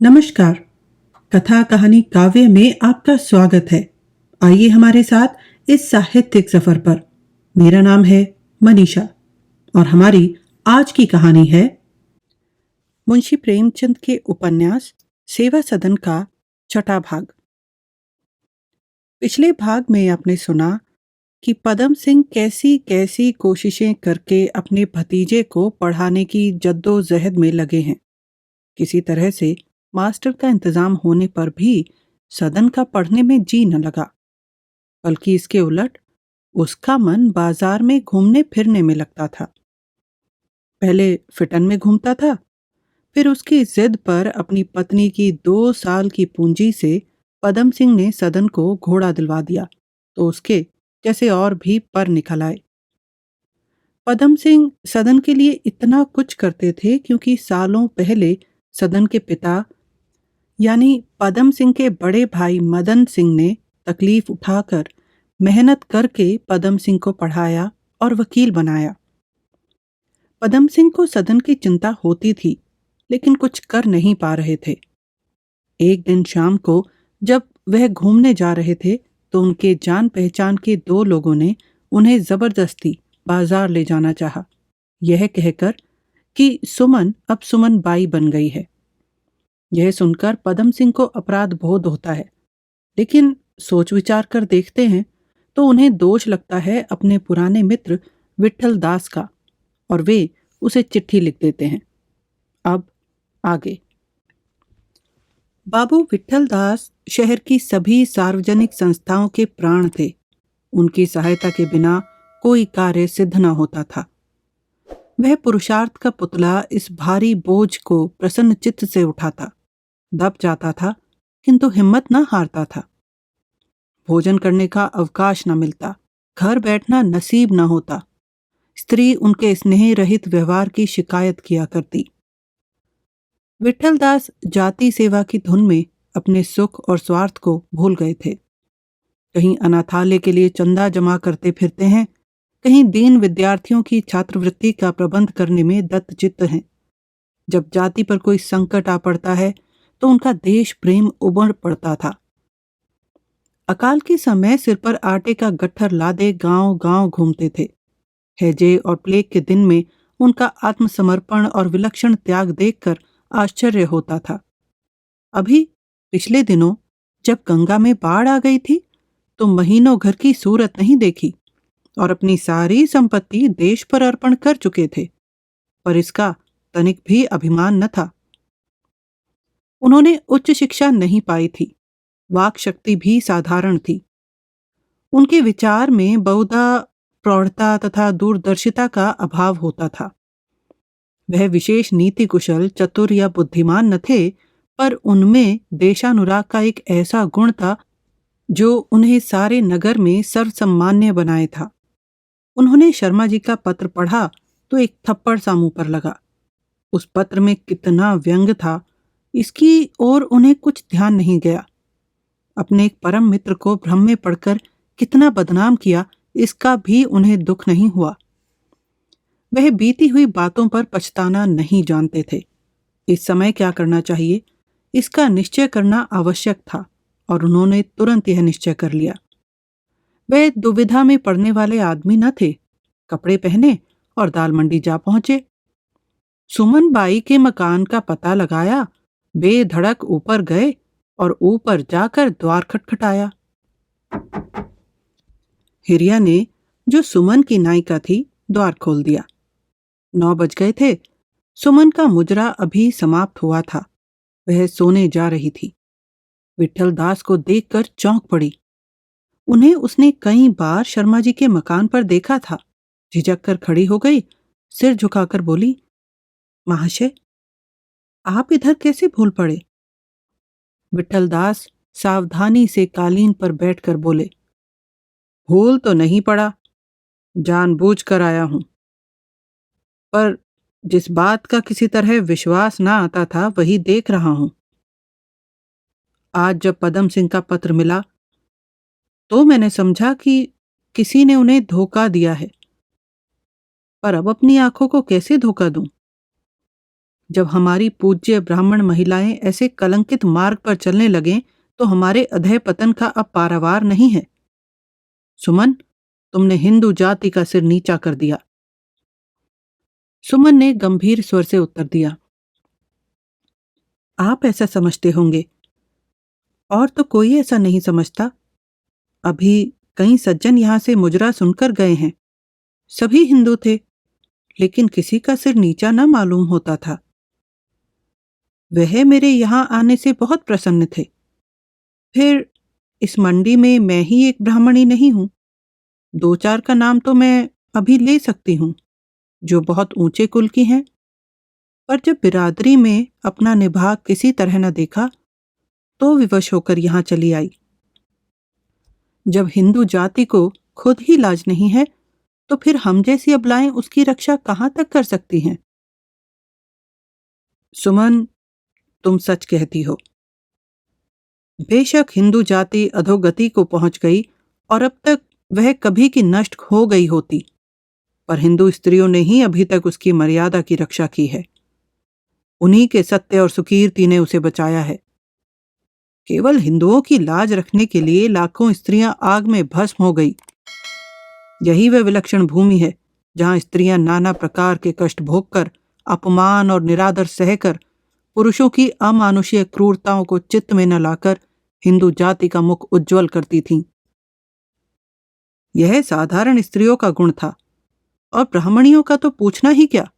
नमस्कार। कथा कहानी काव्य में आपका स्वागत है। आइए हमारे साथ इस साहित्यिक सफर पर। मेरा नाम है मनीषा और हमारी आज की कहानी है मुंशी प्रेमचंद के उपन्यास सेवा सदन का छठा भाग। पिछले भाग में आपने सुना कि पदम सिंह कैसी कैसी कोशिशें करके अपने भतीजे को पढ़ाने की जद्दोजहद में लगे हैं। किसी तरह से मास्टर का इंतजाम होने पर भी सदन का पढ़ने में जी न लगा, बल्कि इसके उलट उसका मन बाजार में घूमने फिरने में लगता था। पहले फिटन में घूमता था, फिर उसकी जिद पर अपनी पत्नी की 2 साल की पूंजी से पदम सिंह ने सदन को घोड़ा दिलवा दिया, तो उसके जैसे और भी पर निकल आए। पदम सिंह सदन के लिए इतना कुछ करते थे क्योंकि सालों पहले सदन के पिता यानी पदम सिंह के बड़े भाई मदन सिंह ने तकलीफ उठाकर मेहनत करके पदम सिंह को पढ़ाया और वकील बनाया। पदम सिंह को सदन की चिंता होती थी, लेकिन कुछ कर नहीं पा रहे थे। एक दिन शाम को जब वह घूमने जा रहे थे, तो उनके जान पहचान के 2 लोगों ने उन्हें जबरदस्ती बाजार ले जाना चाहा, यह कहकर कि सुमन अब सुमन बाई बन गई है। यह सुनकर पदम सिंह को अपराध बोध होता है, लेकिन सोच विचार कर देखते हैं तो उन्हें दोष लगता है अपने पुराने मित्र विट्ठल दास का, और वे उसे चिट्ठी लिख देते हैं। अब आगे। बाबू विट्ठल दास शहर की सभी सार्वजनिक संस्थाओं के प्राण थे। उनकी सहायता के बिना कोई कार्य सिद्ध न होता था। वह पुरुषार्थ का पुतला इस भारी बोझ को प्रसन्न चित्त से उठाता, दब जाता था, किंतु हिम्मत न हारता था। भोजन करने का अवकाश न मिलता, घर बैठना नसीब न होता, स्त्री उनके स्नेह रहित व्यवहार की शिकायत किया करती। विट्ठल दास जाति सेवा की धुन में अपने सुख और स्वार्थ को भूल गए थे। कहीं अनाथालय के लिए चंदा जमा करते फिरते हैं, कहीं दीन विद्यार्थियों की छात्रवृत्ति का प्रबंध करने में दत्तचित्त हैं। जब जाति पर कोई संकट आ पड़ता है तो उनका देश प्रेम उमड़ पड़ता था। अकाल के समय सिर पर आटे का गट्ठर लादे गांव गांव घूमते थे। हैजे और प्लेग के दिन में उनका आत्मसमर्पण और विलक्षण त्याग देखकर आश्चर्य होता था। अभी पिछले दिनों जब गंगा में बाढ़ आ गई थी, तो महीनों घर की सूरत नहीं देखी और अपनी सारी संपत्ति देश पर अर्पण कर चुके थे, पर इसका तनिक भी अभिमान न था। उन्होंने उच्च शिक्षा नहीं पाई थी, वाक शक्ति भी साधारण थी। उनके विचार में बहुधा प्रौढ़ता तथा दूरदर्शिता का अभाव होता था। वह विशेष नीति कुशल, चतुर या बुद्धिमान न थे, पर उनमें देशानुराग का एक ऐसा गुण था जो उन्हें सारे नगर में सर्वसम्मान्य बनाए था। उन्होंने शर्मा जी का पत्र पढ़ा तो एक थप्पड़ सा मुंह पर लगा। उस पत्र में कितना व्यंग था, इसकी ओर उन्हें कुछ ध्यान नहीं गया। अपने एक परम मित्र को भ्रम में पड़कर कितना बदनाम किया, इसका भी उन्हें दुख नहीं हुआ। वह बीती हुई बातों पर पछताना नहीं जानते थे। इस समय क्या करना चाहिए, इसका निश्चय करना आवश्यक था, और उन्होंने तुरंत यह निश्चय कर लिया। वह दुविधा में पड़ने वाले आदमी न थे। कपड़े पहने और दाल मंडी जा पहुंचे। सुमन बाई के मकान का पता लगाया, बेधड़क ऊपर गए और ऊपर जाकर द्वार खटखटाया। हिरिया ने, जो सुमन की नायिका थी, द्वार खोल दिया। 9 बज गए थे। सुमन का मुजरा अभी समाप्त हुआ था। वह सोने जा रही थी। विट्ठल दास को देखकर चौंक पड़ी। उन्हें उसने कई बार शर्मा जी के मकान पर देखा था। झिझक कर खड़ी हो गई, सिर झुकाकर बोली, महाशय, आप इधर कैसे भूल पड़े? विट्ठल दास सावधानी से कालीन पर बैठकर बोले, भूल तो नहीं पड़ा, जानबूझ कर आया हूं। पर जिस बात का किसी तरह विश्वास ना आता था, वही देख रहा हूं। आज जब पदम सिंह का पत्र मिला तो मैंने समझा कि किसी ने उन्हें धोखा दिया है, पर अब अपनी आंखों को कैसे धोखा दूं? जब हमारी पूज्य ब्राह्मण महिलाएं ऐसे कलंकित मार्ग पर चलने लगें तो हमारे अधः पतन का अब पारावार नहीं है। सुमन, तुमने हिंदू जाति का सिर नीचा कर दिया। सुमन ने गंभीर स्वर से उत्तर दिया, आप ऐसा समझते होंगे, और तो कोई ऐसा नहीं समझता। अभी कई सज्जन यहां से मुजरा सुनकर गए हैं। सभी हिंदू थे, लेकिन किसी का सिर नीचा न मालूम होता था। वह मेरे यहां आने से बहुत प्रसन्न थे। फिर इस मंडी में मैं ही एक ब्राह्मणी नहीं हूं। दो चार का नाम तो मैं अभी ले सकती हूं, जो बहुत ऊंचे कुल की हैं, पर जब बिरादरी में अपना निभाग किसी तरह न देखा तो विवश होकर यहां चली आई। जब हिंदू जाति को खुद ही लाज नहीं है तो फिर हम जैसी अबलाएं उसकी रक्षा कहां तक कर सकती हैं। सुमन, तुम सच कहती हो। बेशक हिंदू जाति अधोगति को पहुंच गई और अब तक वह कभी की नष्ट हो गई होती, पर हिंदू स्त्रियों ने ही अभी तक उसकी मर्यादा की रक्षा की है। उन्हीं के सत्य और सुकीर्ति ने उसे बचाया है। केवल हिंदुओं की लाज रखने के लिए लाखों स्त्रियां आग में भस्म हो गई। यही वह विलक्षण भूमि है जहां स्त्रियां नाना प्रकार के कष्ट भोगकर, अपमान और निरादर सहकर, पुरुषों की अमानुषीय क्रूरताओं को चित्त में न लाकर हिंदू जाति का मुख उज्जवल करती थीं। यह साधारण स्त्रियों का गुण था, और ब्राह्मणियों का तो पूछना ही क्या।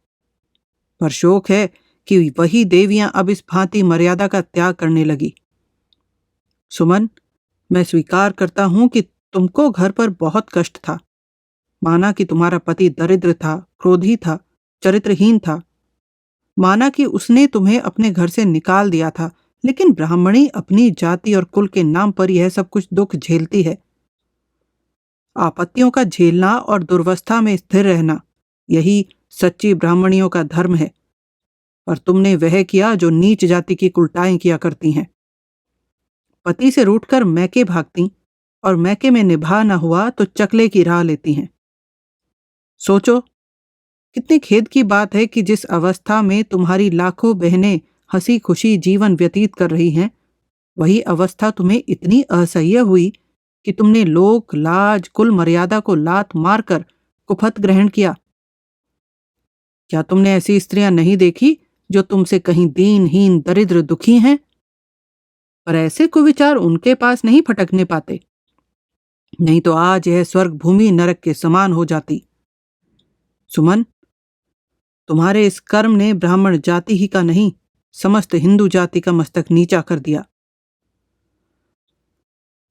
पर शोक है कि वही देवियां अब इस भांति मर्यादा का त्याग करने लगी। सुमन, मैं स्वीकार करता हूं कि तुमको घर पर बहुत कष्ट था। माना कि तुम्हारा पति दरिद्र था, क्रोधी था, चरित्रहीन था। माना कि उसने तुम्हें अपने घर से निकाल दिया था, लेकिन ब्राह्मणी अपनी जाति और कुल के नाम पर यह सब कुछ दुख झेलती है। आपत्तियों का झेलना और दुर्वस्था में स्थिर रहना, यही सच्ची ब्राह्मणियों का धर्म है। पर तुमने वह किया जो नीच जाति की कुलटाएं किया करती हैं। पति से रूठकर मैके भागती, और मैके में निभा न हुआ तो चकले की राह लेती हैं। सोचो, कितने खेद की बात है कि जिस अवस्था में तुम्हारी लाखों बहनें हंसी खुशी जीवन व्यतीत कर रही हैं, वही अवस्था तुम्हें इतनी असह्य हुई कि तुमने लोक लाज कुल मर्यादा को लात मारकर कुफत ग्रहण किया। क्या तुमने ऐसी स्त्रियां नहीं देखी जो तुमसे कहीं दीनहीन दरिद्र दुखी हैं? पर ऐसे कुविचार उनके पास नहीं फटकने पाते, नहीं तो आज यह स्वर्ग भूमि नरक के समान हो जाती। सुमन, तुम्हारे इस कर्म ने ब्राह्मण जाति ही का नहीं, समस्त हिंदू जाति का मस्तक नीचा कर दिया।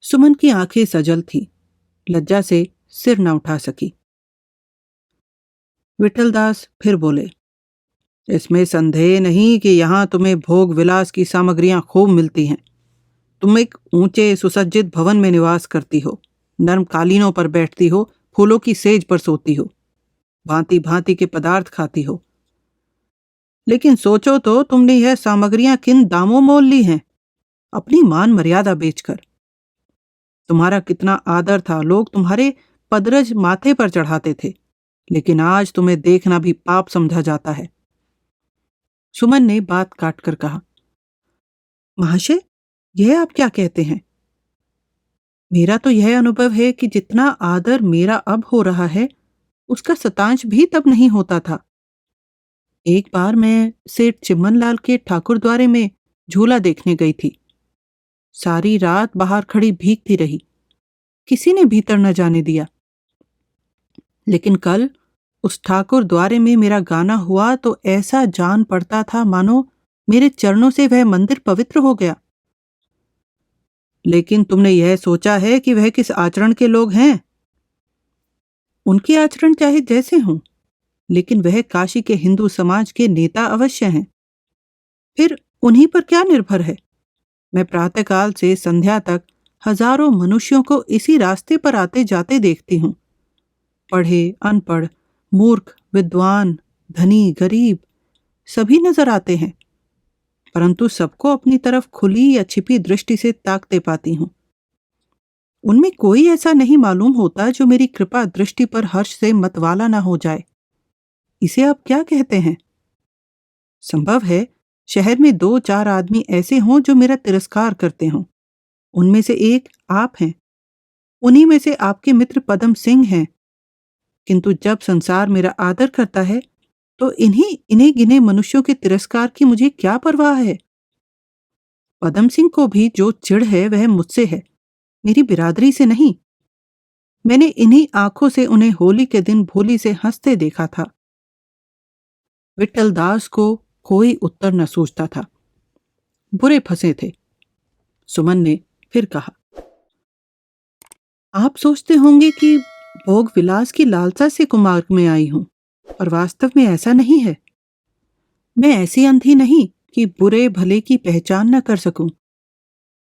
सुमन की आंखें सजल थी, लज्जा से सिर न उठा सकी। विठलदास फिर बोले, इसमें संदेह नहीं कि यहां तुम्हें भोग विलास की सामग्रियां खूब मिलती हैं। तुम एक ऊंचे सुसज्जित भवन में निवास करती हो, नर्म कालीनों पर बैठती हो, फूलों की सेज पर सोती हो, भांति भांति के पदार्थ खाती हो। लेकिन सोचो तो तुमने यह सामग्रियां किन दामों मोल ली हैं, अपनी मान मर्यादा बेचकर। तुम्हारा कितना आदर था, लोग तुम्हारे पदरज माथे पर चढ़ाते थे, लेकिन आज तुम्हें देखना भी पाप समझा जाता है। सुमन ने बात काटकर कहा, महाशय, यह आप क्या कहते हैं? मेरा तो यह अनुभव है कि जितना आदर मेरा अब हो रहा है, उसका शतांश भी तब नहीं होता था। एक बार मैं सेठ चिमनलाल के ठाकुर द्वारे में झूला देखने गई थी। सारी रात बाहर खड़ी भीगती रही, किसी ने भीतर न जाने दिया। लेकिन कल उस ठाकुर द्वारे में मेरा गाना हुआ तो ऐसा जान पड़ता था मानो मेरे चरणों से वह मंदिर पवित्र हो गया। लेकिन तुमने यह सोचा है कि वह किस आचरण के लोग हैं? उनके आचरण चाहे जैसे हों, लेकिन वह काशी के हिंदू समाज के नेता अवश्य हैं। फिर उन्हीं पर क्या निर्भर है? मैं प्रातःकाल से संध्या तक हजारों मनुष्यों को इसी रास्ते पर आते जाते देखती हूँ। पढ़े अनपढ़, मूर्ख विद्वान, धनी गरीब, सभी नजर आते हैं, परंतु सबको अपनी तरफ खुली या छिपी दृष्टि से ताकते पाती हूँ। उनमें कोई ऐसा नहीं मालूम होता जो मेरी कृपा दृष्टि पर हर्ष से मतवाला ना हो जाए। इसे आप क्या कहते हैं? संभव है शहर में 2-4 आदमी ऐसे हों जो मेरा तिरस्कार करते हों। उनमें से एक आप हैं। उन्हीं में से आपके मित्र पदम सिंह हैं। किंतु जब संसार मेरा आदर करता है तो इन्हीं गिने मनुष्यों के तिरस्कार की मुझे क्या परवाह है। पदम सिंह को भी जो चिढ़ है वह मुझसे है, मेरी बिरादरी से नहीं। मैंने इन्हीं आंखों से उन्हें होली के दिन भोली से हंसते देखा था। विट्ठल दास को कोई उत्तर न सूझता था। बुरे फंसे थे। सुमन ने फिर कहा, आप सोचते होंगे कि भोग विलास की लालसा से कुमार्ग में आई हूं, पर वास्तव में ऐसा नहीं है। मैं ऐसी अंधी नहीं कि बुरे भले की पहचान न कर सकूं।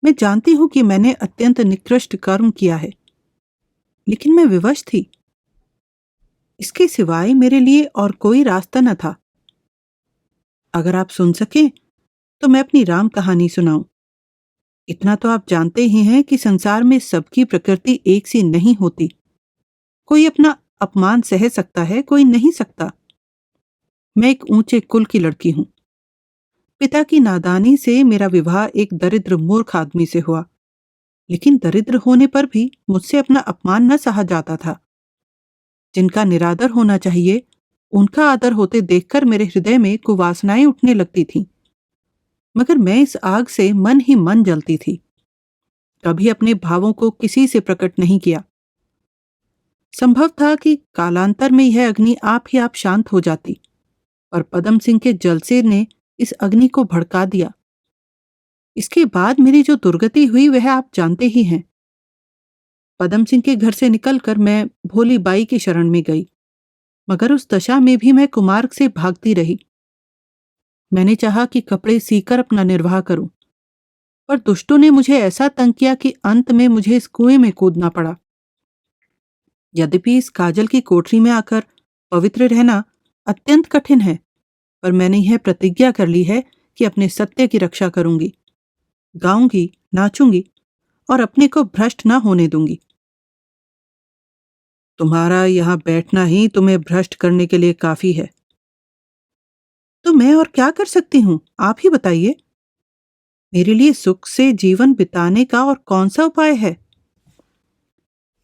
मैं जानती हूं कि मैंने अत्यंत निकृष्ट कर्म किया है, लेकिन मैं विवश थी। इसके सिवाय मेरे लिए और कोई रास्ता न था। अगर आप सुन सकें तो मैं अपनी राम कहानी सुनाऊं। इतना तो आप जानते ही हैं कि संसार में सबकी प्रकृति एक सी नहीं होती। कोई अपना अपमान सह सकता है, कोई नहीं सकता। मैं एक ऊंचे कुल की लड़की हूं। पिता की नादानी से मेरा विवाह एक दरिद्र मूर्ख आदमी से हुआ, लेकिन दरिद्र होने पर भी मुझसे अपना अपमान न सहा जाता था। जिनका निरादर होना चाहिए उनका आदर होते देखकर मेरे हृदय में कुवासनाएं उठने लगती थीं। मगर मैं इस आग से मन ही मन जलती थी। कभी अपने भावों को किसी से प्रकट नहीं किया। संभव था कि कालांतर में यह अग्नि आप ही आप शांत हो जाती, पर पदम सिंह के जलसे ने इस अग्नि को भड़का दिया। इसके बाद मेरी जो दुर्गति हुई वह आप जानते ही हैं। पदम सिंह के घर से निकलकर मैं भोली बाई की शरण में गई, मगर उस दशा में भी मैं कुमार्ग से भागती रही। मैंने चाहा कि कपड़े सीकर अपना निर्वाह करूं, पर दुष्टों ने मुझे ऐसा तंग किया कि अंत में मुझे इस कुएं में कूदना पड़ा। यद्यपि इस काजल की कोठरी में आकर पवित्र रहना अत्यंत कठिन है, पर मैंने यह प्रतिज्ञा कर ली है कि अपने सत्य की रक्षा करूंगी, गाऊंगी, नाचूंगी और अपने को भ्रष्ट न होने दूंगी। तुम्हारा यहां बैठना ही तुम्हें भ्रष्ट करने के लिए काफी है। तो मैं और क्या कर सकती हूं, आप ही बताइए। मेरे लिए सुख से जीवन बिताने का और कौन सा उपाय है?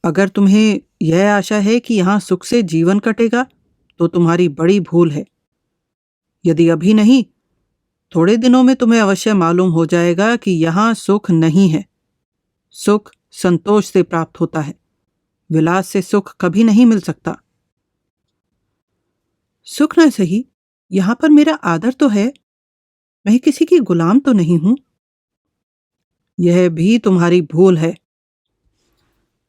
अगर तुम्हें यह आशा है कि यहां सुख से जीवन कटेगा तो तुम्हारी बड़ी भूल है। यदि अभी नहीं, थोड़े दिनों में तुम्हें अवश्य मालूम हो जाएगा कि यहां सुख नहीं है। सुख संतोष से प्राप्त होता है, विलास से सुख कभी नहीं मिल सकता। सुख न सही, यहां पर मेरा आदर तो है। मैं किसी की गुलाम तो नहीं हूं। यह भी तुम्हारी भूल है।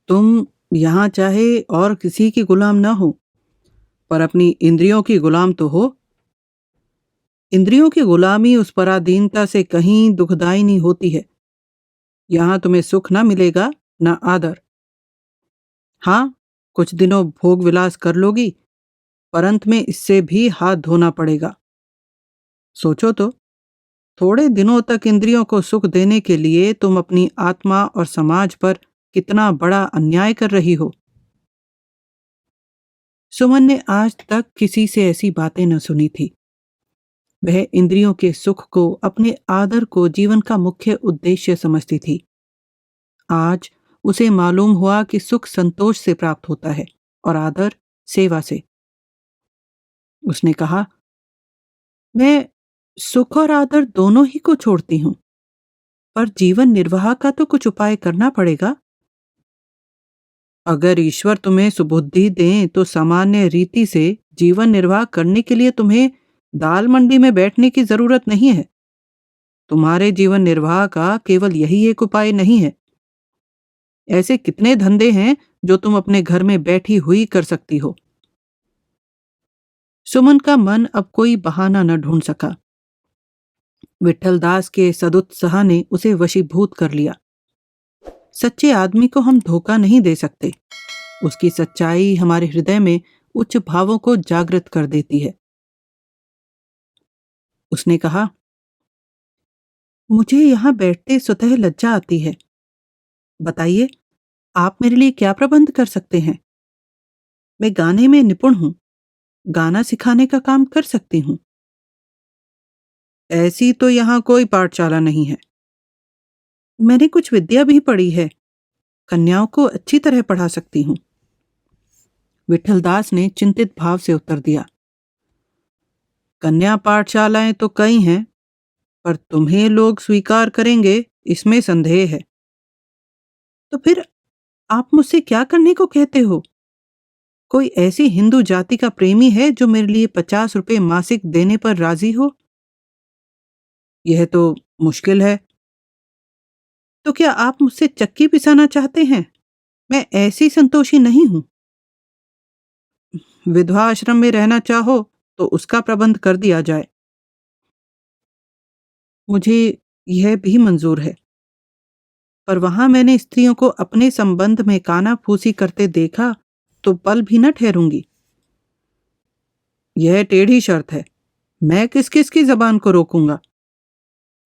तुम यहां चाहे और किसी की गुलाम न हो, पर अपनी इंद्रियों की गुलाम तो हो। इंद्रियों की गुलामी उस पराधीनता से कहीं दुखदायिनी होती है। यहां तुम्हें सुख न मिलेगा, न आदर। हाँ, कुछ दिनों भोग विलास कर लोगी, पर अंत में इससे भी हाथ धोना पड़ेगा। सोचो तो, थोड़े दिनों तक इंद्रियों को सुख देने के लिए तुम अपनी आत्मा और समाज पर कितना बड़ा अन्याय कर रही हो। सुमन ने आज तक किसी से ऐसी बातें न सुनी थी। वह इंद्रियों के सुख को, अपने आदर को जीवन का मुख्य उद्देश्य समझती थी। आज उसे मालूम हुआ कि सुख संतोष से प्राप्त होता है और आदर सेवा से। उसने कहा, मैं सुख और आदर दोनों ही को छोड़ती हूं, पर जीवन निर्वाह का तो कुछ उपाय करना पड़ेगा। अगर ईश्वर तुम्हें सुबुद्धि दें तो सामान्य रीति से जीवन निर्वाह करने के लिए तुम्हें दाल मंडी में बैठने की जरूरत नहीं है। तुम्हारे जीवन निर्वाह का केवल यही एक उपाय नहीं है। ऐसे कितने धंधे हैं जो तुम अपने घर में बैठी हुई कर सकती हो। सुमन का मन अब कोई बहाना न ढूंढ सका। विट्ठल दास के सदुत्साह ने उसे वशीभूत कर लिया। सच्चे आदमी को हम धोखा नहीं दे सकते। उसकी सच्चाई हमारे हृदय में उच्च भावों को जागृत कर देती है। उसने कहा, मुझे यहां बैठते स्वतः लज्जा आती है। बताइए, आप मेरे लिए क्या प्रबंध कर सकते हैं? मैं गाने में निपुण हूं, गाना सिखाने का काम कर सकती हूँ। ऐसी तो यहाँ कोई पाठशाला नहीं है। मैंने कुछ विद्या भी पढ़ी है, कन्याओं को अच्छी तरह पढ़ा सकती हूँ। विठलदास ने चिंतित भाव से उत्तर दिया। कन्या पाठशालाएं तो कई हैं, पर तुम्हें लोग स्वीकार करेंगे इसमें संदेह है। तो फिर आप मुझसे क्या करने को कहते हो? कोई ऐसी हिंदू जाति का प्रेमी है जो मेरे लिए 50 रुपए मासिक देने पर राजी हो? यह तो मुश्किल है। तो क्या आप मुझसे चक्की पिसाना चाहते हैं? मैं ऐसी संतोषी नहीं हूं। विधवा आश्रम में रहना चाहो तो उसका प्रबंध कर दिया जाए। मुझे यह भी मंजूर है, पर वहां मैंने स्त्रियों को अपने संबंध में कानाफूसी करते देखा तो पल भी न ठहरूंगी। यह टेढ़ी शर्त है। मैं किस किस की जबान को रोकूंगा,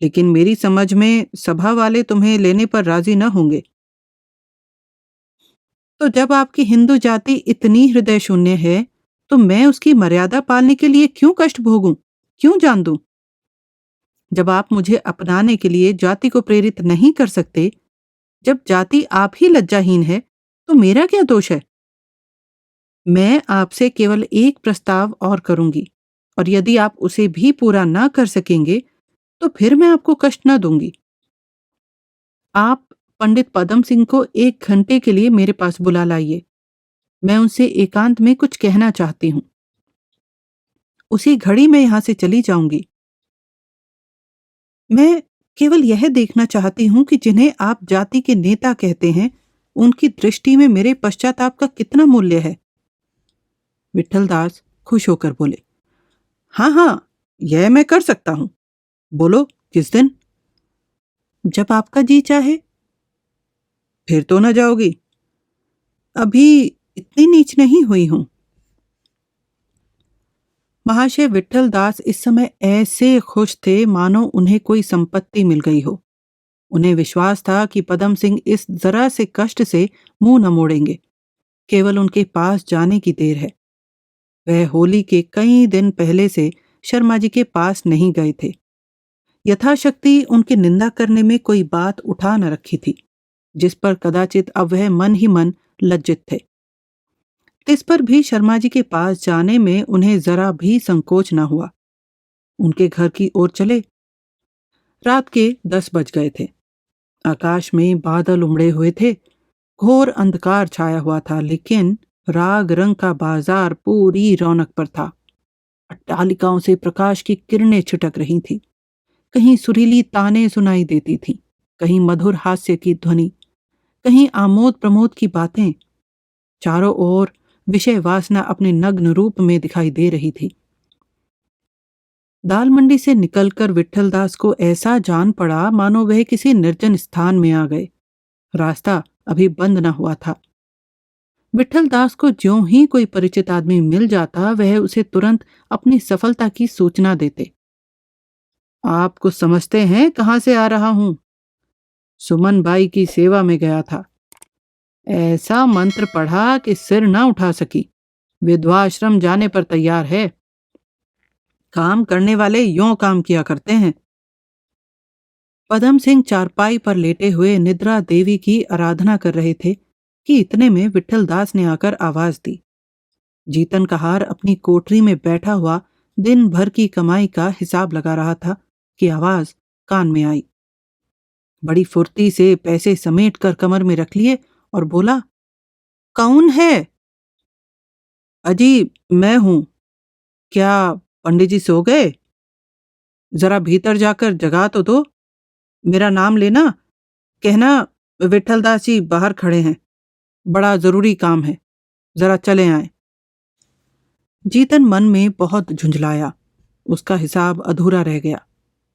लेकिन मेरी समझ में सभा वाले तुम्हें लेने पर राजी न होंगे। तो जब आपकी हिंदू जाति इतनी हृदय शून्य है, तो मैं उसकी मर्यादा पालने के लिए क्यों कष्ट भोगूं, क्यों जान दूं? जब आप मुझे अपनाने के लिए जाति को प्रेरित नहीं कर सकते, जब जाति आप ही लज्जाहीन है, तो मेरा क्या दोष है? मैं आपसे केवल एक प्रस्ताव और करूंगी, और यदि आप उसे भी पूरा ना कर सकेंगे, तो फिर मैं आपको कष्ट न दूंगी। आप पंडित पदम सिंह को 1 घंटे के लिए मेरे पास बुला लाइए। मैं उनसे एकांत में कुछ कहना चाहती हूँ। उसी घड़ी मैं यहाँ से चली जाऊंगी। मैं केवल यह देखना चाहती हूँ कि जिन्हें आप जाति के नेता कहते हैं, उनकी दृष्टि में मेरे पश्चाताप का कितना मूल्य है। विठलदास खुश होकर बोले, हाँ हाँ, यह मैं कर सकता हूँ। बोलो, किस दिन? जब आपका जी चाहे। फिर तो न जाओगी? अभी इतनी नीच नहीं हुई हूं। महाशय विठलदास इस समय ऐसे खुश थे मानो उन्हें कोई संपत्ति मिल गई हो। उन्हें विश्वास था कि पदम सिंह इस जरा से कष्ट से मुंह न मोड़ेंगे। केवल उनके पास जाने की देर है। वह होली के कई दिन पहले से शर्मा जी के पास नहीं गए थे। यथाशक्ति उनकी निंदा करने में कोई बात उठा न रखी थी, जिस पर कदाचित अब वह मन ही मन लज्जित थे। इस पर भी शर्मा जी के पास जाने में उन्हें जरा भी संकोच न हुआ। उनके घर की ओर चले। रात के 10 बज गए थे। आकाश में बादल उमड़े हुए थे। घोर अंधकार छाया हुआ था, लेकिन राग रंग का बाजार पूरी रौनक पर था। अट्टालिकाओं से प्रकाश की किरणें छिटक रही थीं। कहीं सुरीली ताने सुनाई देती थीं, कहीं मधुर हास्य की ध्वनि, कहीं आमोद प्रमोद की बातें। चारों ओर विषय वासना अपने नग्न रूप में दिखाई दे रही थी। दाल मंडी से निकलकर विठलदास को ऐसा जान पड़ा मानो वह किसी निर्जन स्थान में आ गए। रास्ता अभी बंद न हुआ था। विठलदास को ज्यों ही कोई परिचित आदमी मिल जाता, वह उसे तुरंत अपनी सफलता की सूचना देते। आप कुछ समझते हैं कहां से आ रहा हूं? सुमन बाई की सेवा में गया था। ऐसा मंत्र पढ़ा कि सिर न उठा सकी। विधवाश्रम जाने पर तैयार है। काम करने वाले यों काम किया करते हैं। पदम सिंह चारपाई पर लेटे हुए निद्रा देवी की आराधना कर रहे थे कि इतने में विठलदास ने आकर आवाज दी। जीतन कहार अपनी कोठरी में बैठा हुआ दिन भर की कमाई का हिसाब लगा रहा था कि आवाज कान में आई। बड़ी फुर्ती से पैसे समेट कर कमर में रख लिए और बोला, कौन है? अजी, मैं हूं। क्या पंडित जी सो गए? जरा भीतर जाकर जगा तो दो। मेरा नाम लेना, कहना विठलदास जी बाहर खड़े हैं, बड़ा जरूरी काम है, जरा चले आए। जीतन मन में बहुत झुंझलाया। उसका हिसाब अधूरा रह गया।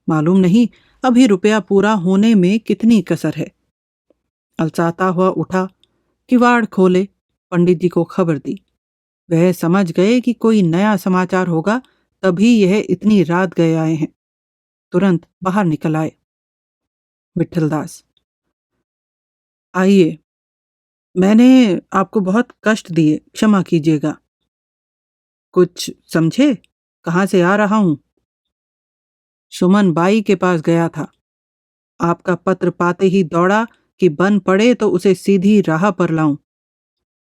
मालूम नहीं अभी रुपया पूरा होने में कितनी कसर है। अलसाता हुआ उठा, किवाड़ खोले, पंडित जी को खबर दी। वह समझ गए कि कोई नया समाचार होगा, तभी यह इतनी रात गए आए हैं। तुरंत बाहर निकल आए। विठलदास, आइए, मैंने आपको बहुत कष्ट दिए, क्षमा कीजिएगा। कुछ समझे कहां से आ रहा हूं? सुमन बाई के पास गया था। आपका पत्र पाते ही दौड़ा कि बन पड़े तो उसे सीधी राह पर लाऊं।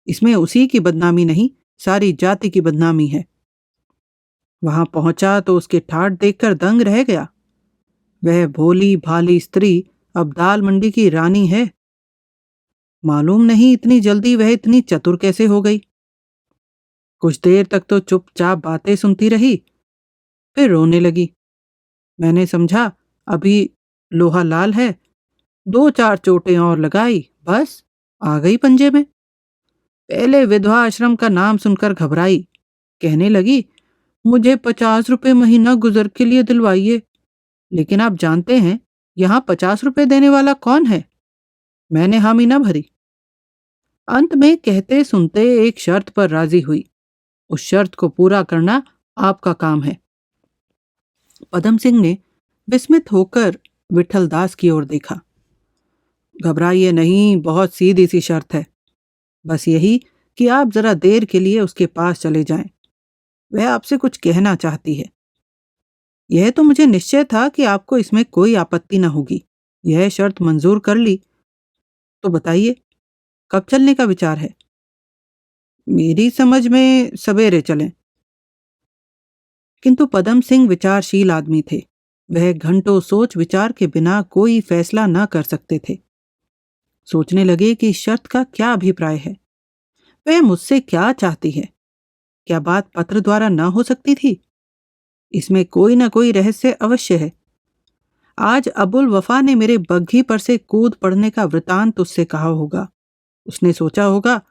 इसमें उसी की बदनामी नहीं, सारी जाति की बदनामी है। वहां पहुंचा तो उसके ठाठ देखकर दंग रह गया। वह भोली भाली स्त्री अब दाल मंडी की रानी है। मालूम नहीं इतनी जल्दी वह इतनी चतुर कैसे हो गई। कुछ देर तक तो चुपचाप बातें सुनती रही, फिर रोने लगी। मैंने समझा अभी लोहा लाल है, दो चार चोटें और लगाई, बस आ गई पंजे में। पहले विधवा आश्रम का नाम सुनकर घबराई, कहने लगी मुझे 50 रुपए महीना गुजर के लिए दिलवाइए। लेकिन आप जानते हैं यहाँ 50 रुपए देने वाला कौन है। मैंने हामी न भरी। अंत में कहते सुनते एक शर्त पर राजी हुई। उस शर्त को पूरा करना आपका काम है। पदम सिंह ने विस्मित होकर विठल दास की ओर देखा। घबराइए नहीं, बहुत सीधी सी शर्त है। बस यही कि आप जरा देर के लिए उसके पास चले जाएं। वह आपसे कुछ कहना चाहती है। यह तो मुझे निश्चय था कि आपको इसमें कोई आपत्ति न होगी। यह शर्त मंजूर कर ली तो बताइए, कब चलने का विचार है? मेरी समझ में सवेरे चलें। किंतु पदम सिंह विचारशील आदमी थे। वह घंटों सोच विचार के बिना कोई फैसला न कर सकते थे। सोचने लगे कि इस शर्त का क्या अभिप्राय है, वह मुझसे क्या चाहती है। क्या बात पत्र द्वारा न हो सकती थी? इसमें कोई न कोई रहस्य अवश्य है। आज अबुल वफा ने मेरे बग्घी पर से कूद पड़ने का वृतांत उससे कहा होगा। उसने सोचा होगा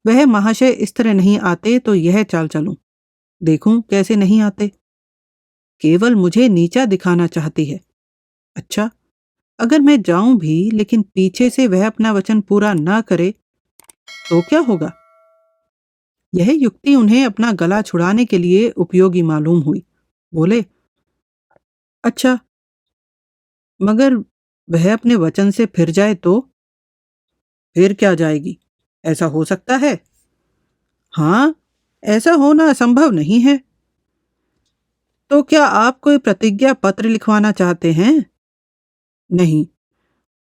वह महाशय इस तरह नहीं आते तो यह चाल चलूं। देखूं कैसे नहीं आते। केवल मुझे नीचा दिखाना चाहती है। अच्छा, अगर मैं जाऊं भी लेकिन पीछे से वह अपना वचन पूरा ना करे तो क्या होगा? यह युक्ति उन्हें अपना गला छुड़ाने के लिए उपयोगी मालूम हुई। बोले, अच्छा, मगर वह अपने वचन से फिर जाए तो? फिर क्या जाएगी? ऐसा हो सकता है? हाँ, ऐसा होना असंभव नहीं है। तो क्या आप कोई प्रतिज्ञा पत्र लिखवाना चाहते हैं? नहीं,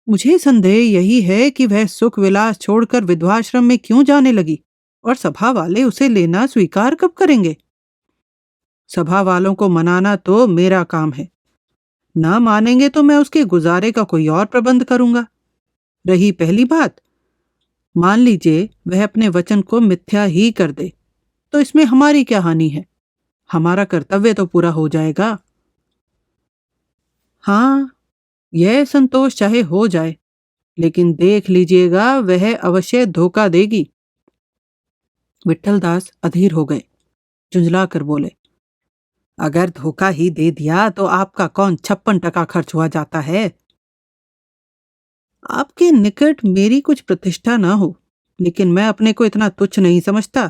मुझे संदेह यही है कि वह सुख विलास छोड़कर विधवाश्रम में क्यों जाने लगी और सभा वाले उसे लेना स्वीकार कब करेंगे? सभा वालों को मनाना तो मेरा काम है। ना मानेंगे तो मैं उसके गुजारे का कोई और प्रबंध करूंगा। रही पहली बात, मान लीजिए वह अपने वचन को मिथ्या ही कर दे, तो इसमें हमारी क्या हानि है? हमारा कर्तव्य तो पूरा हो जाएगा। हाँ, यह संतोष चाहे हो जाए, लेकिन देख लीजिएगा वह अवश्य धोखा देगी। विठल दास अधीर हो गए, झुंझला कर बोले, अगर धोखा ही दे दिया तो आपका कौन 56 टका खर्च हुआ जाता है। आपके निकट मेरी कुछ प्रतिष्ठा ना हो, लेकिन मैं अपने को इतना तुच्छ नहीं समझता।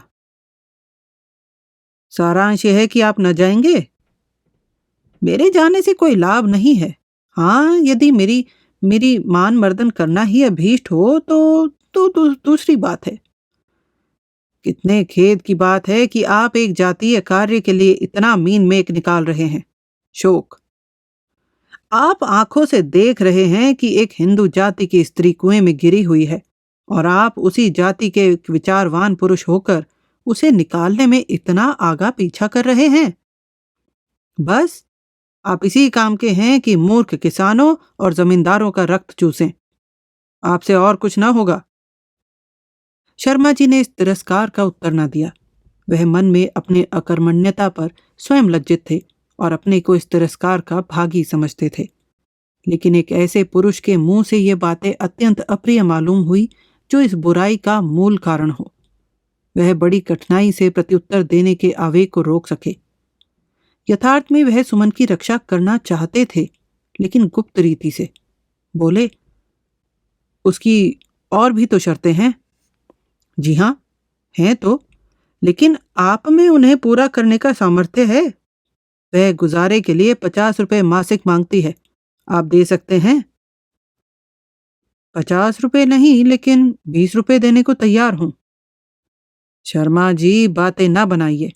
सारांश यह है कि आप न जाएंगे। मेरे जाने से कोई लाभ नहीं है। हाँ, यदि मेरी मेरी मान मर्दन करना ही अभीष्ट हो तो दूसरी बात है। कितने खेद की बात है कि आप एक जातीय कार्य के लिए इतना मीन मेक निकाल रहे हैं। शोक, आप आंखों से देख रहे हैं कि एक हिंदू जाति की स्त्री कुएं में गिरी हुई है और आप उसी जाति के एक विचारवान पुरुष होकर उसे निकालने में इतना आगा पीछा कर रहे हैं। बस आप इसी काम के हैं कि मूर्ख किसानों और जमींदारों का रक्त चूसें। आपसे और कुछ ना होगा। शर्मा जी ने इस तिरस्कार का उत्तर न दिया। वह मन में अपने अकर्मण्यता पर स्वयं लज्जित थे और अपने को इस तिरस्कार का भागी समझते थे। लेकिन एक ऐसे पुरुष के मुंह से ये बातें अत्यंत अप्रिय मालूम हुई जो इस बुराई का मूल कारण हो। वह बड़ी कठिनाई से प्रत्युत्तर देने के आवेग को रोक सके। यथार्थ में वह सुमन की रक्षा करना चाहते थे, लेकिन गुप्त रीति से। बोले, उसकी और भी तो शर्तें हैं। जी हाँ, हैं तो, लेकिन आप में उन्हें पूरा करने का सामर्थ्य है। वह गुजारे के लिए 50 रुपए मासिक मांगती है। आप दे सकते हैं? 50 रुपए नहीं, लेकिन 20 रुपए देने को तैयार हूं। शर्मा जी, बातें ना बनाइए।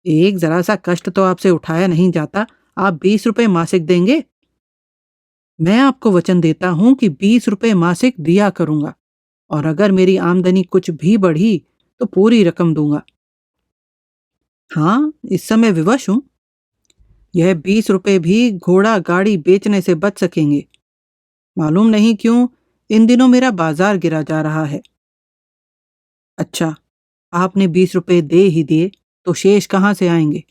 एक जरा सा कष्ट तो आपसे उठाया नहीं जाता। आप 20 रुपए मासिक देंगे? मैं आपको वचन देता हूं कि 20 रुपए मासिक दिया करूंगा, और अगर मेरी आमदनी कुछ भी बढ़ी तो पूरी रकम दूंगा। हाँ, इस समय विवश हूं। यह 20 रुपए भी घोड़ा गाड़ी बेचने से बच सकेंगे। मालूम नहीं क्यों इन दिनों मेरा बाजार गिरा जा रहा है। अच्छा, आपने 20 रुपए दे ही दिए तो शेष कहाँ से आएंगे?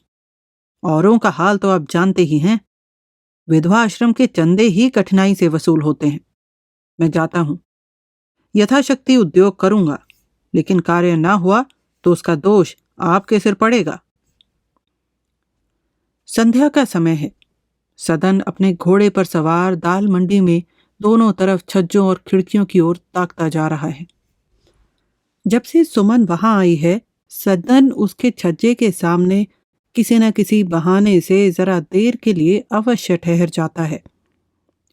औरों का हाल तो आप जानते ही हैं। विधवा आश्रम के चंदे ही कठिनाई से वसूल होते हैं। मैं जाता हूं। यथाशक्ति उद्योग करूंगा, लेकिन कार्य ना हुआ तो उसका दोष आपके सिर पड़ेगा। संध्या का समय है। सदन अपने घोड़े पर सवार दाल मंडी में दोनों तरफ छज्जों और खिड़कियों की ओर ताकता जा रहा है। जब से सुमन वहां आई है, सदन उसके छज्जे के सामने किसी न किसी बहाने से जरा देर के लिए अवश्य ठहर जाता है।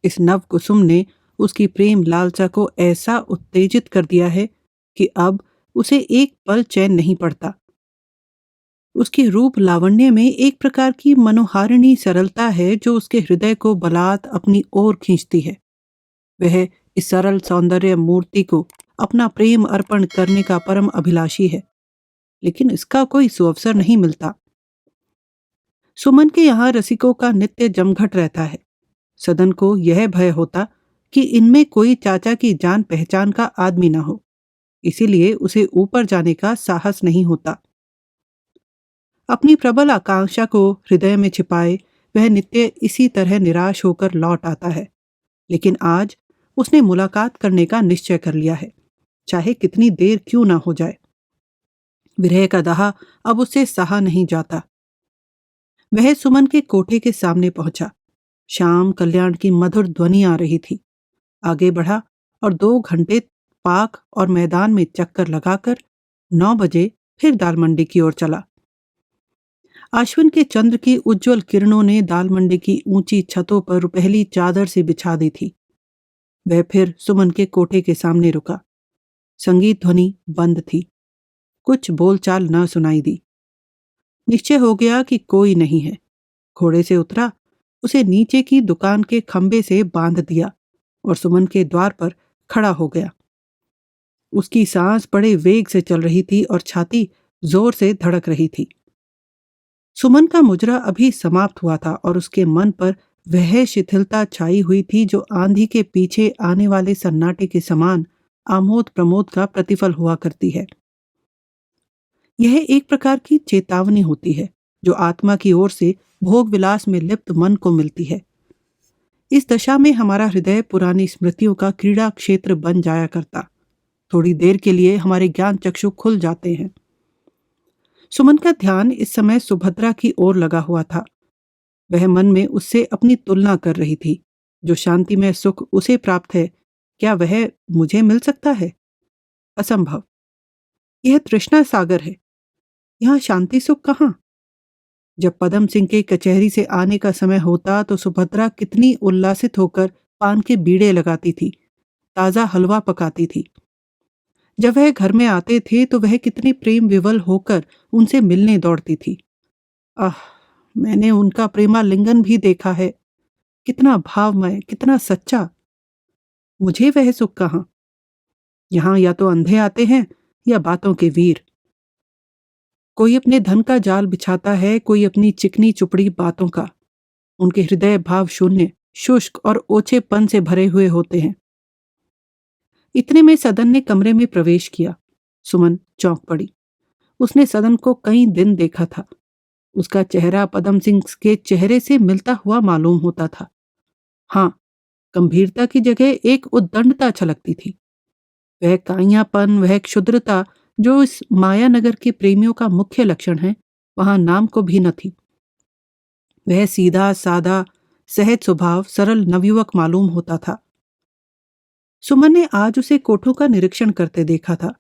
इस नव कुसुम ने उसकी प्रेम लालसा को ऐसा उत्तेजित कर दिया है कि अब उसे एक पल चैन नहीं पड़ता। उसके रूप लावण्य में एक प्रकार की मनोहारिणी सरलता है जो उसके हृदय को बलात् अपनी ओर खींचती है। वह इस सरल सौंदर्य मूर्ति को अपना प्रेम अर्पण करने का परम अभिलाषी है, लेकिन इसका कोई सुअवसर नहीं मिलता। सुमन के यहाँ रसिकों का नित्य जमघट रहता है। सदन को यह भय होता कि इनमें कोई चाचा की जान पहचान का आदमी न हो, इसीलिए उसे ऊपर जाने का साहस नहीं होता। अपनी प्रबल आकांक्षा को हृदय में छिपाए वह नित्य इसी तरह निराश होकर लौट आता है। लेकिन आज उसने मुलाकात करने का निश्चय कर लिया है, चाहे कितनी देर क्यों ना हो जाए। विरह का दाह अब उससे सहा नहीं जाता। वह सुमन के कोठे के सामने पहुंचा। शाम कल्याण की मधुर ध्वनि आ रही थी। आगे बढ़ा और 2 घंटे पाक और मैदान में चक्कर लगाकर 9 बजे फिर दाल मंडी की ओर चला। आश्विन के चंद्र की उज्जवल किरणों ने दाल मंडी की ऊंची छतों पर रुपहली चादर से बिछा दी थी। वह फिर सुमन के कोठे के सामने रुका। संगीत ध्वनि बंद थी। कुछ बोलचाल न सुनाई दी। निश्चय हो गया कि कोई नहीं है। घोड़े से उतरा, उसे नीचे की दुकान के खंबे से बांध दिया और सुमन के द्वार पर खड़ा हो गया। उसकी सांस बड़े वेग से चल रही थी और छाती जोर से धड़क रही थी। सुमन का मुजरा अभी समाप्त हुआ था और उसके मन पर वह शिथिलता छाई हुई थी जो आंधी के पीछे आने वाले सन्नाटे के समान आमोद प्रमोद का प्रतिफल हुआ करती है। यह एक प्रकार की चेतावनी होती है जो आत्मा की ओर से भोग विलास में लिप्त मन को मिलती है। इस दशा में हमारा हृदय पुरानी स्मृतियों का क्रीड़ा क्षेत्र बन जाया करता। थोड़ी देर के लिए हमारे ज्ञान चक्षु खुल जाते हैं। सुमन का ध्यान इस समय सुभद्रा की ओर लगा हुआ था। वह मन में उससे अपनी तुलना कर रही थी। जो शांति में सुख उसे प्राप्त है, क्या वह मुझे मिल सकता है? असंभव। यह तृष्णा सागर है। यहाँ शांति सुख कहाँ? जब पदम सिंह के कचहरी से आने का समय होता तो सुभद्रा कितनी उल्लासित होकर पान के बीड़े लगाती थी, ताजा हलवा पकाती थी। जब वह घर में आते थे तो वह कितनी प्रेम विवल होकर उनसे मिलने दौड़ती थी। आह, मैंने उनका प्रेमालिंगन भी देखा है। कितना भावमय, कितना सच्चा। मुझे वह सुख कहाँ? यहाँ या तो अंधे आते हैं या बातों के वीर। कोई अपने धन का जाल बिछाता है, कोई अपनी चिकनी चुपड़ी बातों का। उनके हृदय भाव शून्य, शुष्क और ओछेपन से भरे हुए होते हैं। इतने में सदन ने कमरे में प्रवेश किया। सुमन चौंक पड़ी। उसने सदन को कई दिन देखा था। उसका चेहरा पदम सिंह के चेहरे से मिलता हुआ मालूम होता था। हाँ, गंभीरता की जगह एक उद्दंडता छलकती थी। वह काइयापन, वह क्षुद्रता जो इस मायानगर के प्रेमियों का मुख्य लक्षण है, वहां नाम को भी न थी। वह सीधा साधा सहज स्वभाव, सरल नवयुवक मालूम होता था। सुमन ने आज उसे कोठों का निरीक्षण करते देखा था।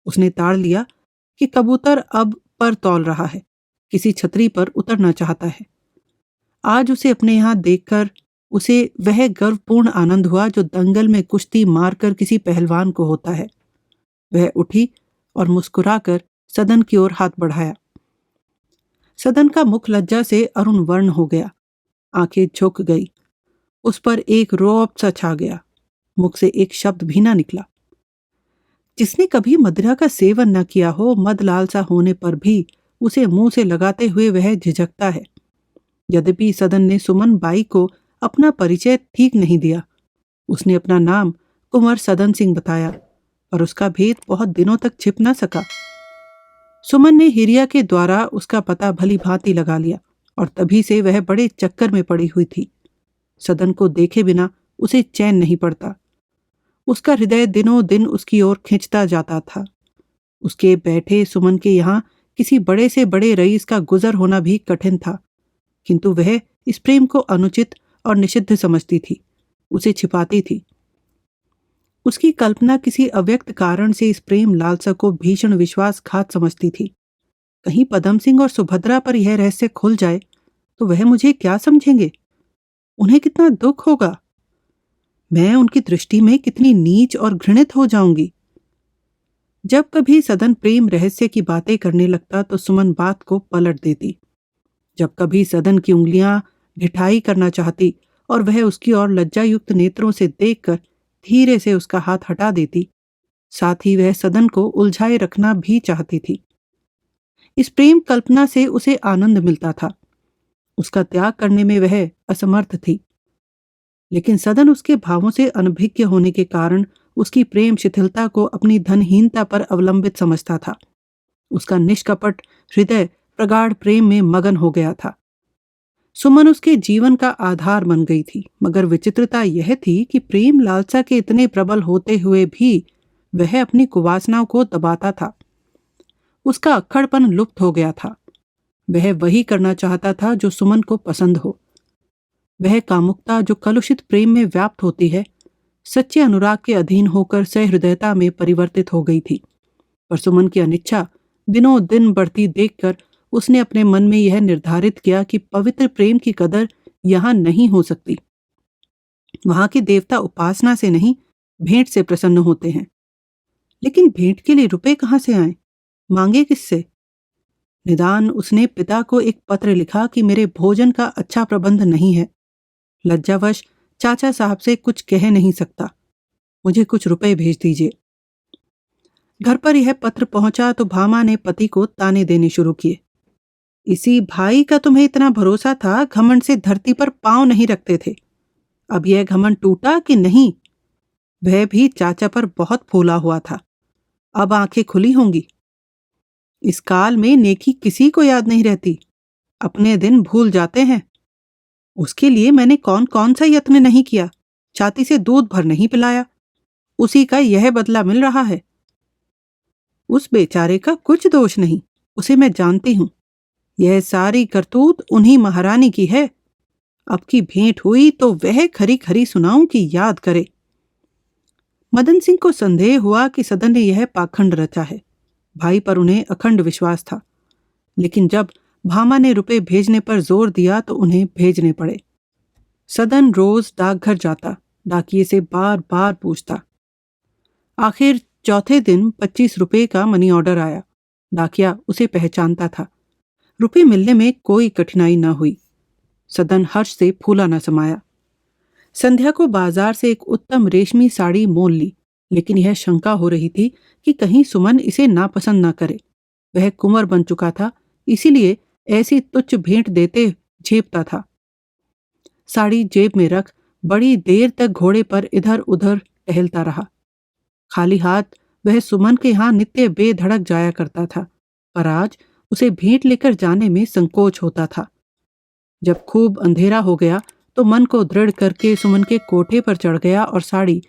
उसने ताड़ लिया कि कबूतर अब पर तौल रहा है, किसी छतरी पर उतरना चाहता है। आज उसे अपने यहाँ देखकर उसे वह गर्वपूर्ण आनंद हुआ जो दंगल में कुश्ती मारकर किसी पहलवान को होता है। वह उठी और मुस्कुराकर सदन की ओर हाथ बढ़ाया। सदन का मुख लज्जा से अरुण वर्ण हो गया। आंखें झुक गई। उस पर एक रौब सा छा गया। मुख से एक शब्द भी ना निकला। जिसने कभी मदिरा का सेवन न किया हो, मद लालसा होने पर भी उसे मुंह से लगाते हुए वह झिझकता है। यद्यपि सदन ने सुमन बाई को अपना परिचय ठीक नहीं दिया। उसने अपना नाम कुंवर सदन सिंह बताया, पर उसका भेद बहुत दिनों तक छिप न सका। सुमन ने हिरिया के द्वारा उसका पता भली भांति लगा लिया और तभी से वह बड़े चक्कर में पड़ी हुई थी। सदन को देखे बिना उसे चैन नहीं पड़ता। उसका हृदय दिनों दिन उसकी ओर खिंचता जाता था। उसके बैठे सुमन के यहाँ किसी बड़े से बड़े रईस का गुजर होना भी कठिन था, किंतु वह इस प्रेम को अनुचित और निषिद्ध समझती थी, उसे छिपाती थी। उसकी कल्पना किसी अव्यक्त कारण से इस प्रेम लालसा को भीषण विश्वासघात समझती थी। कहीं पदम सिंह और सुभद्रा पर यह रहस्य खुल जाए तो वह मुझे क्या समझेंगे, उन्हें कितना दुख होगा, मैं उनकी दृष्टि में कितनी नीच और घृणित हो जाऊंगी। जब कभी सदन प्रेम रहस्य की बातें करने लगता तो सुमन बात को पलट देती। जब कभी सदन की उंगलियां ढिठाई करना चाहती और वह उसकी ओर लज्जायुक्त नेत्रों से देखकर धीरे से उसका हाथ हटा देती, साथ ही वह सदन को उलझाए रखना भी चाहती थी। इस प्रेम कल्पना से उसे आनंद मिलता था। उसका त्याग करने में वह असमर्थ थी, लेकिन सदन उसके भावों से अनभिज्ञ होने के कारण उसकी प्रेम शिथिलता को अपनी धनहीनता पर अवलंबित समझता था। उसका निष्कपट हृदय प्रगाढ़ प्रेम में मगन हो गया था। सुमन उसके जीवन का आधार बन गई थी, मगर विचित्रता यह थी कि प्रेम लालसा के इतने प्रबल होते हुए भी वह अपनी कुवासनाओं को दबाता था। उसका अक्खड़पन लुप्त हो गया था। वह वही करना चाहता था जो सुमन को पसंद हो। वह कामुकता जो कलुषित प्रेम में व्याप्त होती है, सच्चे अनुराग के अधीन होकर सहृदयता में परिवर्तित हो गई थी। पर सुमन की अनिच्छा दिनों दिन बढ़ती देखकर उसने अपने मन में यह निर्धारित किया कि पवित्र प्रेम की कदर यहाँ नहीं हो सकती। वहां के देवता उपासना से नहीं, भेंट से प्रसन्न होते हैं। लेकिन भेंट के लिए रुपए कहाँ से आए, मांगे किससे? निदान उसने पिता को एक पत्र लिखा कि मेरे भोजन का अच्छा प्रबंध नहीं है, लज्जावश चाचा साहब से कुछ कह नहीं सकता, मुझे कुछ रुपए भेज दीजिए। घर पर यह पत्र पहुंचा तो भामा ने पति को ताने देने शुरू किए। इसी भाई का तुम्हें इतना भरोसा था, घमंड से धरती पर पांव नहीं रखते थे। अब यह घमंड टूटा कि नहीं? वह भी चाचा पर बहुत फूला हुआ था, अब आंखें खुली होंगी। इस काल में नेकी किसी को याद नहीं रहती, अपने दिन भूल जाते हैं। उसके लिए मैंने कौन कौन सा यत्न नहीं किया, छाती से दूध भर नहीं पिलाया, उसी का यह बदला मिल रहा है। उस बेचारे का कुछ दोष नहीं, उसे मैं जानती हूं। यह सारी करतूत उन्हीं महारानी की है। अब की भेंट हुई तो वह खरी खरी सुनाऊं कि याद करे। मदन सिंह को संदेह हुआ कि सदन ने यह पाखंड रचा है। भाई पर उन्हें अखंड विश्वास था, लेकिन जब भामा ने रुपए भेजने पर जोर दिया तो उन्हें भेजने पड़े। सदन रोज डाकघर जाता, डाकिये से बार बार पूछता। आखिर चौथे दिन 25 रुपए का मनी ऑर्डर आया। डाकिया उसे पहचानता था। रुपए मिलने में कोई कठिनाई न हुई। सदन हर्ष से फूला न समाया। संध्या को बाजार से एक उत्तम रेशमी साड़ी मोल ली, लेकिन यह शंका हो रही थी कि कहीं सुमन इसे नापसंद न करे। वह कुंवर बन चुका था, इसीलिए ऐसी तुच्छ भेंट देते झेपता था। साड़ी जेब में रख बड़ी देर तक घोड़े पर इधर उधर टहलता रहा। खाली हाथ वह सुमन के यहाँ नित्य बेधड़क जाया करता था, पर आज उसे भेंट लेकर जाने में संकोच होता था। जब खूब अंधेरा हो गया तो मन को दृढ़ करके सुमन के कोठे पर चढ़ गया और साड़ी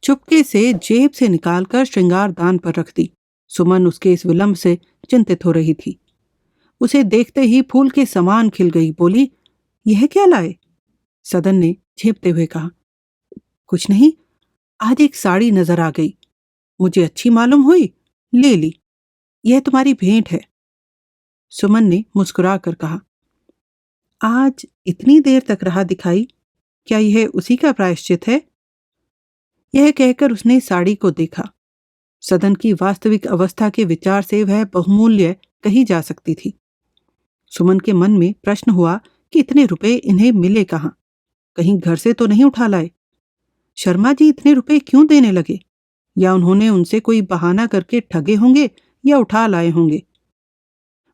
चुपके से जेब से निकालकर श्रृंगार दान पर रख दी। सुमन उसके इस विलंब से चिंतित हो रही थी। उसे देखते ही फूल के समान खिल गई। बोली, यह क्या लाए? सदन ने झेपते हुए कहा, कुछ नहीं, आज एक साड़ी नजर आ गई, मुझे अच्छी मालूम हुई, ले ली। यह तुम्हारी भेंट है। सुमन ने मुस्कुरा कर कहा, आज इतनी देर तक रहा दिखाई, क्या यह उसी का प्रायश्चित है? यह कहकर उसने साड़ी को देखा। सदन की वास्तविक अवस्था के विचार से वह बहुमूल्य कही जा सकती थी। सुमन के मन में प्रश्न हुआ कि इतने रुपए इन्हें मिले कहाँ, कहीं घर से तो नहीं उठा लाए। शर्मा जी इतने रुपए क्यों देने लगे? या उन्होंने उनसे कोई बहाना करके ठगे होंगे या उठा लाए होंगे।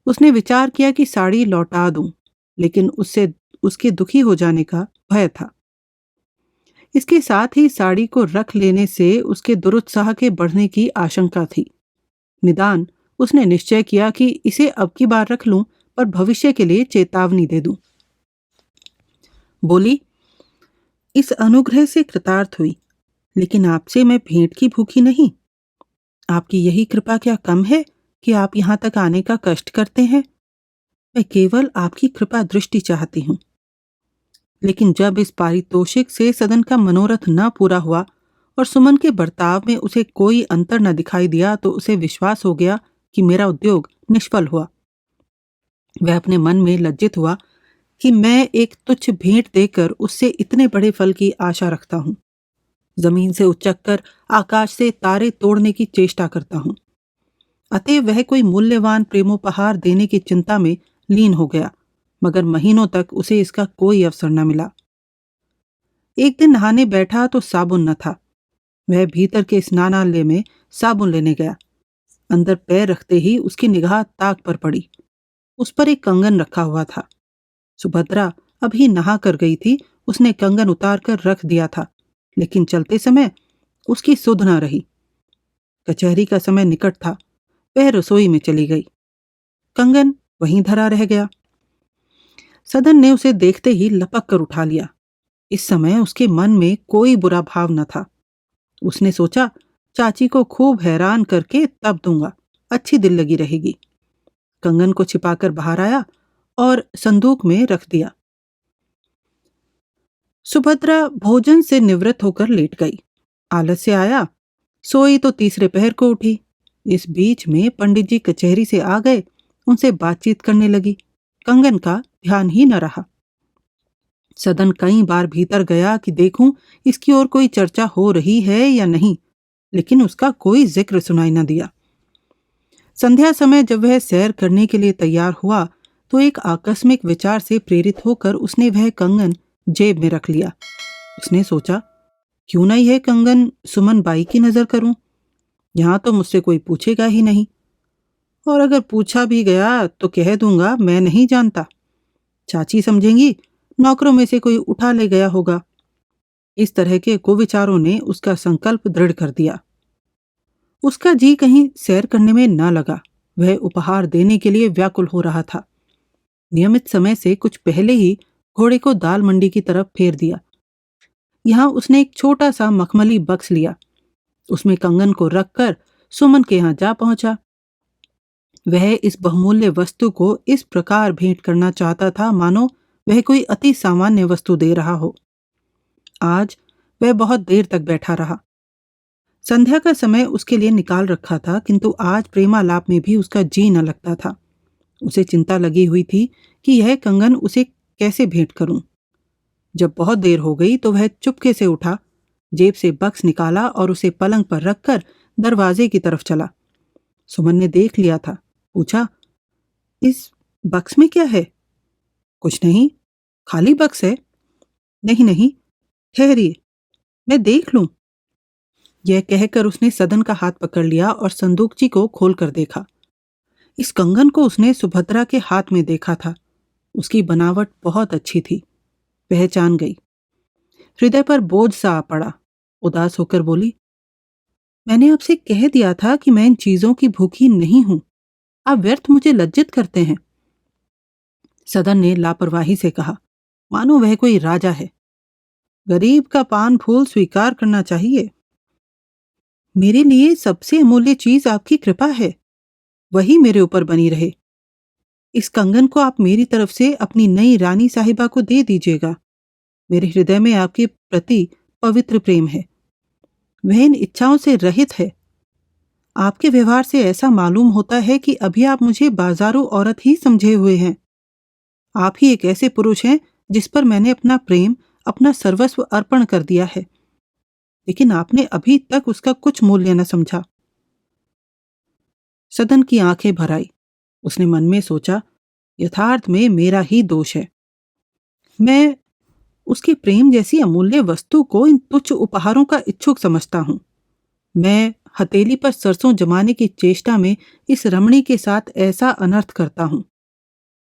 उसने विचार किया कि साड़ी लौटा दूं, लेकिन उससे उसके दुखी हो जाने का भय था। इसके साथ ही साड़ी को रख लेने से उसके दुरुत्साह के बढ़ने की आशंका थी। निदान उसने निश्चय किया कि इसे अब की बार रख लूं, पर भविष्य के लिए चेतावनी दे दूं। बोली, इस अनुग्रह से कृतार्थ हुई, लेकिन आपसे मैं भेंट की भूखी नहीं। आपकी यही कृपा क्या कम है कि आप यहां तक आने का कष्ट करते हैं? मैं केवल आपकी कृपा दृष्टि चाहती हूं। लेकिन जब इस पारितोषिक से सदन का मनोरथ न पूरा हुआ और सुमन के बर्ताव में उसे कोई अंतर न दिखाई दिया, तो उसे विश्वास हो गया कि मेरा उद्योग निष्फल हुआ। वह अपने मन में लज्जित हुआ कि मैं एक तुच्छ भेंट देकर उससे इतने बड़े फल की आशा रखता हूं। जमीन से उचक कर आकाश से तारे तोड़ने की चेष्टा करता हूं। अतएव वह कोई मूल्यवान प्रेमोपहार देने की चिंता में लीन हो गया, मगर महीनों तक उसे इसका कोई अवसर न मिला। एक दिन नहाने बैठा तो साबुन न था। वह भीतर के स्नानालय में साबुन लेने गया। अंदर पैर रखते ही उसकी निगाह ताक पर पड़ी। उस पर एक कंगन रखा हुआ था। सुभद्रा अभी नहा कर गई थी। उसने कंगन उतार कर रख दिया था, लेकिन चलते समय उसकी सुध न रही। कचहरी का समय निकट था। वह रसोई में चली गई। कंगन वहीं धरा रह गया। सदन ने उसे देखते ही लपक कर उठा लिया। इस समय उसके मन में कोई बुरा भाव न था। उसने सोचा, चाची को खूब हैरान करके तब दूंगा, अच्छी दिल लगी रहेगी। कंगन को छिपाकर बाहर आया और संदूक में रख दिया। सुभद्रा भोजन से निवृत्त होकर लेट गई। आलस्य आया, सोई तो तीसरे पहर को उठी। इस बीच में पंडित जी कचहरी से आ गए। उनसे बातचीत करने लगी। कंगन का ध्यान ही न रहा। सदन कई बार भीतर गया कि देखूं इसकी ओर कोई चर्चा हो रही है या नहीं, लेकिन उसका कोई जिक्र सुनाई न दिया। संध्या समय जब वह सैर करने के लिए तैयार हुआ, तो एक आकस्मिक विचार से प्रेरित होकर उसने वह कंगन जेब में रख लिया। उसने सोचा, क्यों न यह कंगन सुमन बाई की नजर करूं। यहां तो मुझसे कोई पूछेगा ही नहीं, और अगर पूछा भी गया तो कह दूंगा मैं नहीं जानता। चाची समझेंगी नौकरों में से कोई उठा ले गया होगा। इस तरह के कुविचारों ने उसका संकल्प दृढ़ कर दिया। उसका जी कहीं सैर करने में न लगा। वह उपहार देने के लिए व्याकुल हो रहा था। नियमित समय से कुछ पहले ही घोड़े को दाल मंडी की तरफ फेर दिया। यहां उसने एक छोटा सा मखमली बक्स लिया। उसमें कंगन को रखकर सुमन के यहां जा पहुंचा। वह इस बहुमूल्य वस्तु को इस प्रकार भेंट करना चाहता था मानो वह कोई अति सामान्य वस्तु दे रहा हो। आज वह बहुत देर तक बैठा रहा। संध्या का समय उसके लिए निकाल रखा था, किंतु आज प्रेमालाप में भी उसका जी न लगता था। उसे चिंता लगी हुई थी कि यह कंगन उसे कैसे भेंट करूं। जब बहुत देर हो गई तो वह चुपके से उठा, जेब से बक्स निकाला और उसे पलंग पर रखकर दरवाजे की तरफ चला। सुमन ने देख लिया था। पूछा, इस बक्स में क्या है? कुछ नहीं, खाली बक्स है। नहीं नहीं, ठहरिए, मैं देख लूं। यह कहकर उसने सदन का हाथ पकड़ लिया और संदूकची को खोलकर देखा। इस कंगन को उसने सुभद्रा के हाथ में देखा था। उसकी बनावट बहुत अच्छी थी। पहचान गई। हृदय पर बोझ सा आ पड़ा। उदास होकर बोली, मैंने आपसे कह दिया था कि मैं इन चीजों की भूखी नहीं हूं। आप व्यर्थ मुझे लज्जित करते हैं। सदन ने लापरवाही से कहा, मानो वह कोई राजा है। गरीब का पान फूल स्वीकार करना चाहिए। मेरे लिए सबसे अमूल्य चीज आपकी कृपा है। वही मेरे ऊपर बनी रहे। इस कंगन को आप मेरी तरफ से अपनी नई रानी साहिबा को दे दीजिएगा। मेरे हृदय में आपके प्रति पवित्र प्रेम है। वह इन इच्छाओं से रहित है। आपके व्यवहार से ऐसा मालूम होता है कि अभी आप मुझे बाजारू औरत ही समझे हुए हैं। आप ही एक ऐसे पुरुष हैं जिस पर मैंने अपना प्रेम, अपना सर्वस्व अर्पण कर दिया है, लेकिन आपने अभी तक उसका कुछ मूल्य न समझा। सदन की आंखें भर आई। उसने मन में सोचा, यथार्थ में मेरा ही दोष है। मैं उसके प्रेम जैसी अमूल्य वस्तु को इन तुच्छ उपहारों का इच्छुक समझता हूँ। मैं हथेली पर सरसों जमाने की चेष्टा में इस रमणी के साथ ऐसा अनर्थ करता हूँ।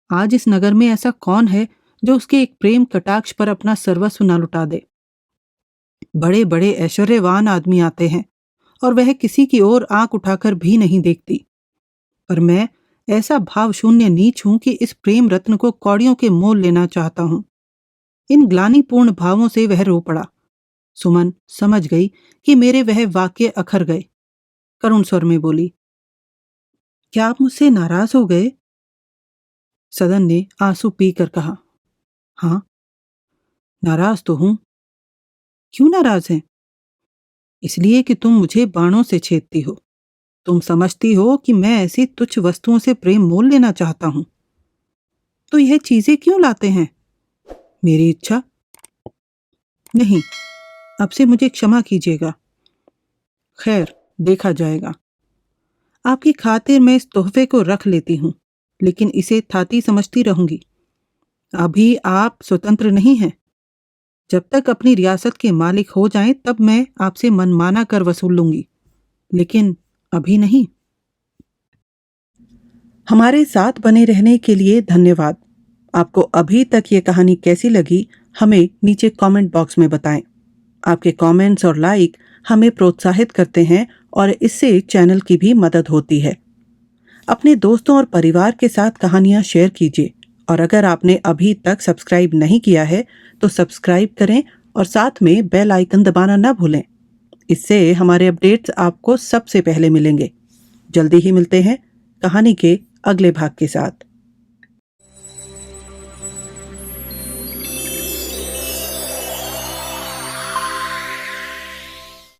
आज इस नगर में ऐसा कौन है जो उसके एक प्रेम कटाक्ष पर अपना सर्वस्व न लुटा दे। बड़े बड़े ऐश्वर्यवान आदमी आते हैं और वह किसी की ओर आंख उठाकर भी नहीं देखती, पर मैं ऐसा भाव शून्य नीच हूं कि इस प्रेम रत्न को कौड़ियों के मोल लेना चाहता हूं। इन ग्लानिपूर्ण भावों से वह रो पड़ा। सुमन समझ गई कि मेरे वह वाक्य अखर गए। करुण स्वर में बोली, क्या आप मुझसे नाराज हो गए? सदन ने आंसू पीकर कहा, हाँ, नाराज तो हूं। क्यों नाराज हैं? इसलिए कि तुम मुझे बाणों से छेदती हो। तुम समझती हो कि मैं ऐसी तुच्छ वस्तुओं से प्रेम मोल लेना चाहता हूं। तो यह चीजें क्यों लाते हैं? मेरी इच्छा? नहीं, अब से मुझे क्षमा कीजिएगा। खैर, देखा जाएगा। आपकी खातिर मैं इस तोहफे को रख लेती हूँ, लेकिन इसे थाती समझती रहूंगी। अभी आप स्वतंत्र नहीं हैं। जब तक अपनी रियासत के मालिक हो जाएं, तब मैं आपसे मनमाना कर वसूल लूंगी, लेकिन अभी नहीं। हमारे साथ बने रहने के लिए धन्यवाद। आपको अभी तक ये कहानी कैसी लगी, हमें नीचे कमेंट बॉक्स में बताएं। आपके कमेंट्स और लाइक हमें प्रोत्साहित करते हैं और इससे चैनल की भी मदद होती है। अपने दोस्तों और परिवार के साथ कहानियां शेयर कीजिए और अगर आपने अभी तक सब्सक्राइब नहीं किया है तो सब्सक्राइब करें और साथ में बेल आइकन दबाना ना भूलें। इससे हमारे अपडेट्स आपको सबसे पहले मिलेंगे। जल्दी ही मिलते हैं कहानी के अगले भाग के साथ।